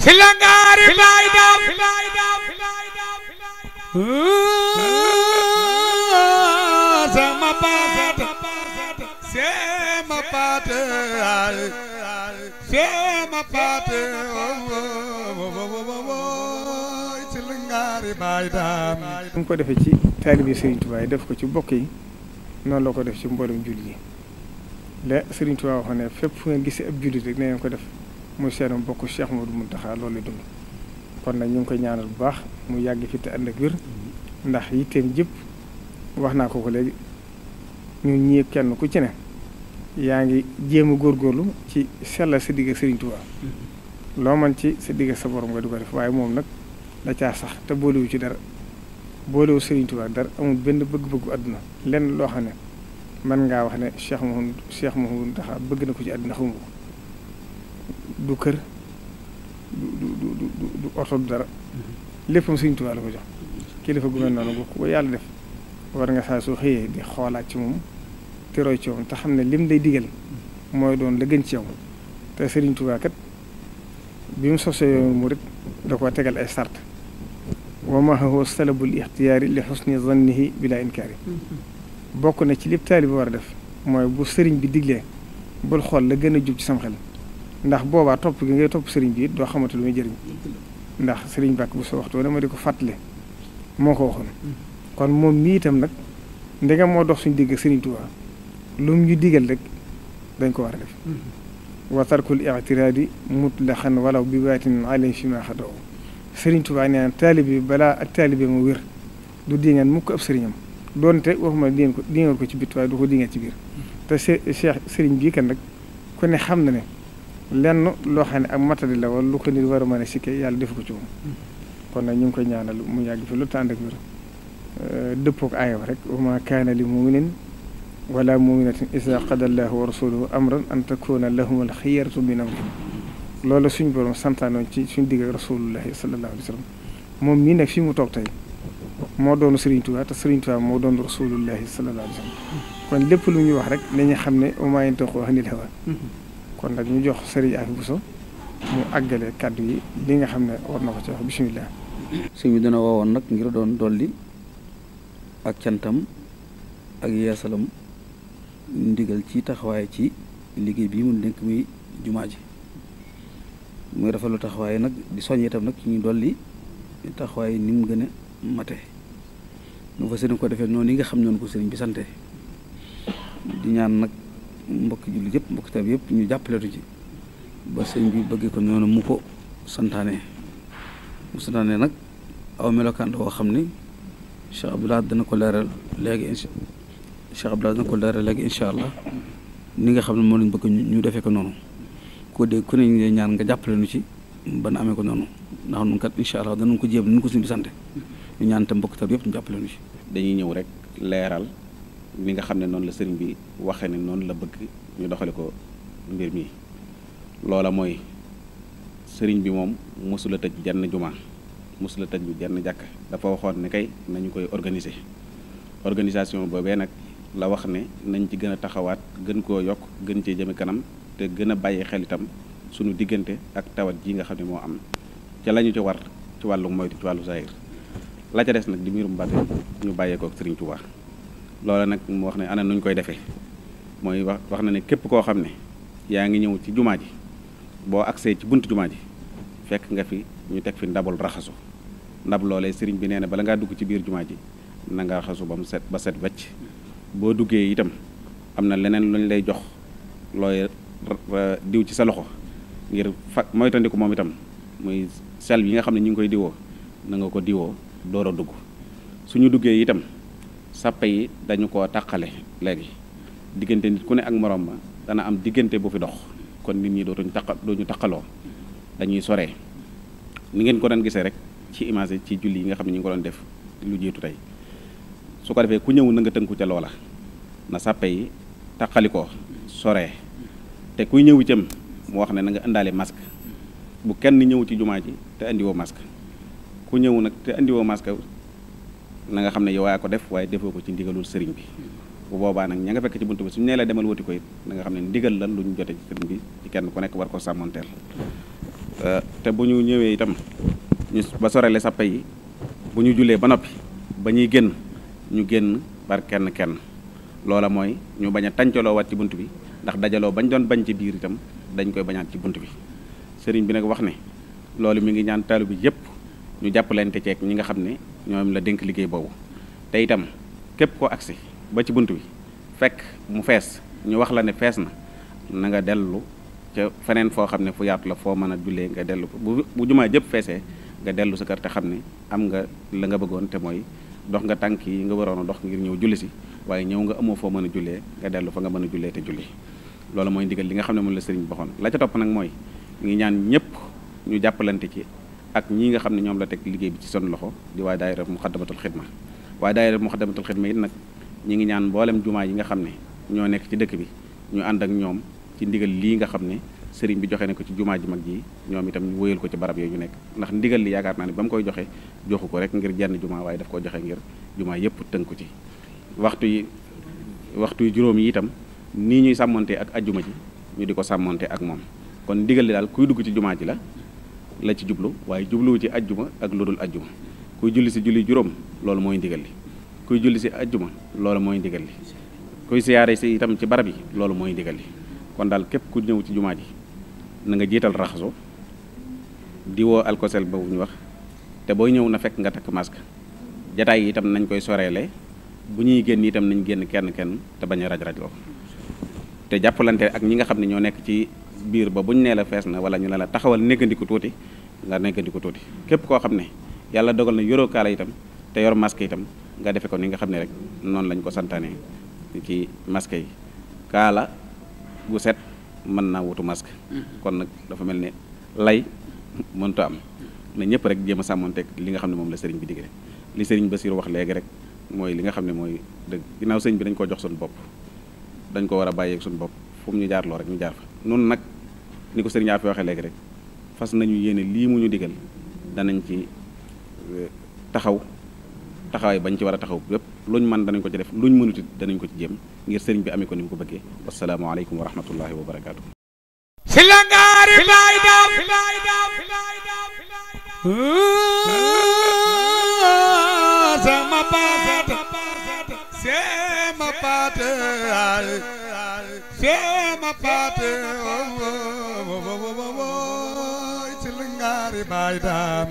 silangari baydam sama pat silangari baydam mu ko defee ci taalibe Serigne Touba yi def ko ci bokk yi noonu la ko def ci mboolem jullit yi la Serigne Touba waxoon ne fépp fu ngeen gisee ab jullit rek na ngeen ko def muy seenam bokk Cheikh Modou Mountakha loolu lay dund kon nag ñu ngi koy ñaanal bu baax mu yàgg fi te ànd ak wér ndax yitteem jëpp wax naa ko léegi ñun ñii kenn ku ci ne yaa ngi jéem a góorgóorlu ci sellal sa digg ak Serigne Touba loo man ci sa digg ak sa borom nga di ko def waaye moom nag da caa sax te boolewu ci dara boolewu Serigne Touba dara amul benn bëgg-bëggu àdduna lenn loo xam ne man ngaa wax ne Cheikh Mouhamadou Mountakha bëgg na ko ci àdduna xamu ko du kër du oto du dara léppam Serigne Touba la ko jox kilifa gu mel noonu bu ko yàlla def war nga saa soo xëyee di xoolaat ci moom te roy ci moom te xam ne lim lay digal mooy doon la gën ci yow te Serigne Touba kat bi mu sosee yoonu murit da koo tegal ay sart wa ma huwa salabul ixtiyaari li xusni zannihi bila inkaari bokk na ci lépp taalibe war a def mooy bu sëriñ bi diglee bul xool la gën a jub ci sam xel ndax boobaa topp gi ngay topp sëriñ bi it doo xamante lu muy jëriñ ndax sëriñ bàkk bu sa waxtu dama di ko fàttale moo ko waxoon kon moom mii itam nag ndegam moo dox suñu digg ak Serigne Touba lu mu ñu digal rek dañ ko war a def wa tarkul i'tiraadi mutlaqan walaw bi baatin alayhi fi ma xadaw Serigne Touba nee na taalibe bi balaa ak taalibe mu wér du dingaan mukk ab sëriñam doonte waxuma dingal ko ci bit waaye du ko dingal ci biir te Cheikh Serigne bii kan nag ku ne xam na ne lenn loo xam ne ak matadi la wala lu ko nit war a mën a sikke yàlla def ko ci moom kon nag ñu ngi koy ñaanal mu yàgg fi lu tànd ak wér dëppook aayaw rek wa ma kaana li muminin wala muminatin isa qada allahu wa rasuluhu amran an takuna lahum al xiyaratu min amrihim loolu suñ borom santaanoon ci suñ digg ak rasulullahi sallallahu alayhi wa sallam moom mii nag fi mu toog tey moo doon Serigne Touba te Serigne Touba moo doon rasulullahi sallallahu alayhi wa sallam kon lépp lu ñuy wax rek nañu xam ne wa maa yantiqu anil hawa kon nag ñu jox Serigne Afi Bousso mu àggale kàddu yi li nga xam ne war na ko ci wax bisimilah. sëñ bi dina woowoon nag ngir doon dolli ak cantam ak yeesalam ndigal ci taxawaay ci liggéey bii mu nekk muy jumaa ji muy rafetlu taxawaay nag di soññ itam nag ci ñu dolli taxawaay ni mu gën a mate nu fa sëriñ ko defee noonu yi nga xam noonu ko sëriñ bi sante di ñaan nag mbokki jullit yëpp mbokki taalibe yëpp ñu jàppaletu ci ba sëriñ bi bëggee ko noonu mu ko santaane nag aw melokaan woo xam ni Cheikh Abdoulaye dana ko leeral léegi incha allah ni nga xam ne moo lañ bëgg ñu defee ko noonu koo dégg ku ne ñu ñaan nga jàppale nu ci ba na amee ko noonu ndax nun kat incha allah danañ ko jéem ni ko suñu bi sante ñu ñaan tam mbokk tam yëpp ñu jàppale nu ci. dañuy ñëw rek leeral li nga xam ne noonu la sëriñ bi waxee ne noonu la bëgg ñu doxale ko mbir mi loola mooy sëriñ bi moom mosula tëj jenn jumaa mosula tëj bu jenn jàkk dafa waxoon ne kay nañu koy organisation boobee nag la wax ne nañ ci gën a taxawaat gën koo yokk gën cee jëme kanam te gën a bàyyi xel itam suñu diggante ak tawat ji nga xam ne moo am ca la ñu ci war ci wàllu moytu ci wàllu zahir la ca des nag di mbirum bàtte ñu bàyyee ko Sëriñ Tuubaa loola nag mu wax ne ana nuñ koy defee mooy wax na ne képp koo xam ne yaa ngi ñëw ci jumaa ji boo agsee ci buntu jumaa ji fekk nga fi ñu teg fi ndabul raxasu ndab loolee sëriñ bi nee na bala ngaa dugg ci biir jumaa ji na nga raxasu ba mu set ba set wecc boo duggee itam am na leneen luñ lay jox looy diw ci sa loxo ngir moytandiku moom itam muy sel yi nga xam ne ñu ngi koy diwoo na nga ko diwoo door a dugg suñu duggee itam sàppe yi dañu koo taqale léegi diggante nit ku ne ak morom ma dana am diggante bu fi dox kon nit ñi dooñu taqaloo dañuy soree ni ngeen ko doon gisee rek ci image ci julli yi nga xam ne ñu ngi ko doon def lu jiitu tey su ko defee ku ñëw na nga tënku ca loola na sàppe yi taqalikoo soree te kuy ñëw itam mu wax ne na nga indaale masque bu kenn ñëw ci jumaa ji te indiwoo masque ku ñëw nag te indiwoo masque na nga xam ne yow yaa ko def waaye defoo ko ci ndigalul sëriñ bi bu boobaa nag ña nga fekk ci buntu bi suñu nee la demal wati ko it na nga xam ne ndigal la lu ñu jote ci sëriñ bi ci kenn ku nekk war ko sàmmanteel te bu ñu ñëwee itam ñu ba sorele sappe yi bu ñu jullee ba noppi ba ñuy génn ñu génn par kenn kenn loola mooy ñu bañ a tàncaloo waat ci bunt bi ndax dajaloo bañ doon bañ ci biir itam dañ koy bañaat ci bunt bi sëriñ bi nag wax ne loolu mi ngi ñaan taalibe bi yépp ñu jàppalante ceeg ñi nga xam ne ñoom la dénk liggéey boobu te itam képp koo agsi ba ci bunt bi fekk mu fees ñu wax la ne fees na nga dellu ca feneen foo xam ne fu yaatu la foo mën a jullee nga dellu bu jumaa jëpp feesee nga dellu sa kër te xam ne am nga la nga bëggoon te mooy dox nga tànk yi nga waroon a dox ngir ñëw julli si waaye ñëw nga amoo foo mën a jullee nga dellu fa nga mën a jullee te julli loolu mooy ndigal li nga xam ne moom la sëriñ bi waxoon la ca topp nag mooy ngi ñaan ñëpp ñu jàppalante ci ak ñii nga xam ne ñoom la teg liggéey bi ci son loxo di waa daayira Muxaddamatul Xidma waaye daayira Muxaddamatul Xidma it nag ñi ngi ñaan mboolem jumaa yi nga xam ne ñoo nekk ci dëkk bi ñu ànd ak ñoom ci ndigal lii nga xam ne sëriñ bi joxe na ko ci jumaa ji mag ji ñoom itam ñu wóyal ko ci barab yooyu ñu nekk ndax ndigal li yaakaar naa ne ba mu koy joxe joxu ko rek ngir jenn jumaa waaye daf koo joxe ngir jumaa yëpp tënku ci waxtu yi juróom yi itam nii ñuy sàmmonte ak ajjuma ji ñu di ko sàmmonte ak moom kon ndigal li daal kuy dugg ci jumaa ji la ci jublu waaye jubluwu ci ajjuma ak lu dul ajjuma kuy julli si julli juróom loolu mooy ndigal li kuy julli si ajjuma loolu mooy ndigal li kuy siyaare si itam ci barab yi loolu mooy ndigal li kon daal képp ku ñëw ci jumaa ji na nga jiital raxasu diwoo alkosel boobu ñu wax te booy ñëw na fekk nga takk masque jataay yi itam nañ koy soreele bu ñuy génn itam nañ génn kenn te bañ a raj-raj loo te jàppalante ak ñi nga xam ne ñoo nekk ci biir ba buñ nee la fees na wala ñu ne la taxawal néggandiku tuuti nga néggandiku tuuti képp koo xam ne yàlla dogal na yoroo kaala itam te yor masque itam nga defe ko ni nga xam ne rek noonu lañ ko santaane ci masque yi kaala bu set mën naa wutu masque kon nag dafa mel ne lay mënta am na ñëpp rek jéem a sàmmonteeg li nga xam ne moom la sëriñ bi digle li sëriñ Basiir wax léegi rek mooy li nga xam ne mooy dëgg ginnaaw sëriñ bi dañ koo jox suñu bopp dañ ko war a bàyyeeg suñu bopp fu mu ñu jaar loo rek ñu jaar fa noonu nag ni ko sëriñ fi waxee léegi rek fas nañu yéene lii mu ñu digal danañ ci taxawaay bañ ci war a taxaw bépp luñ mën danañ ko ci def luñ mënut it danañ ko ci jéem ngir sëriñ bi amee ko ni mu ko bëggee wassalaamu aleykum wa rahmatullahi wa barakaatu. si la ngaari baay daam sama paate sama paate sama paate si la ngaari baay daam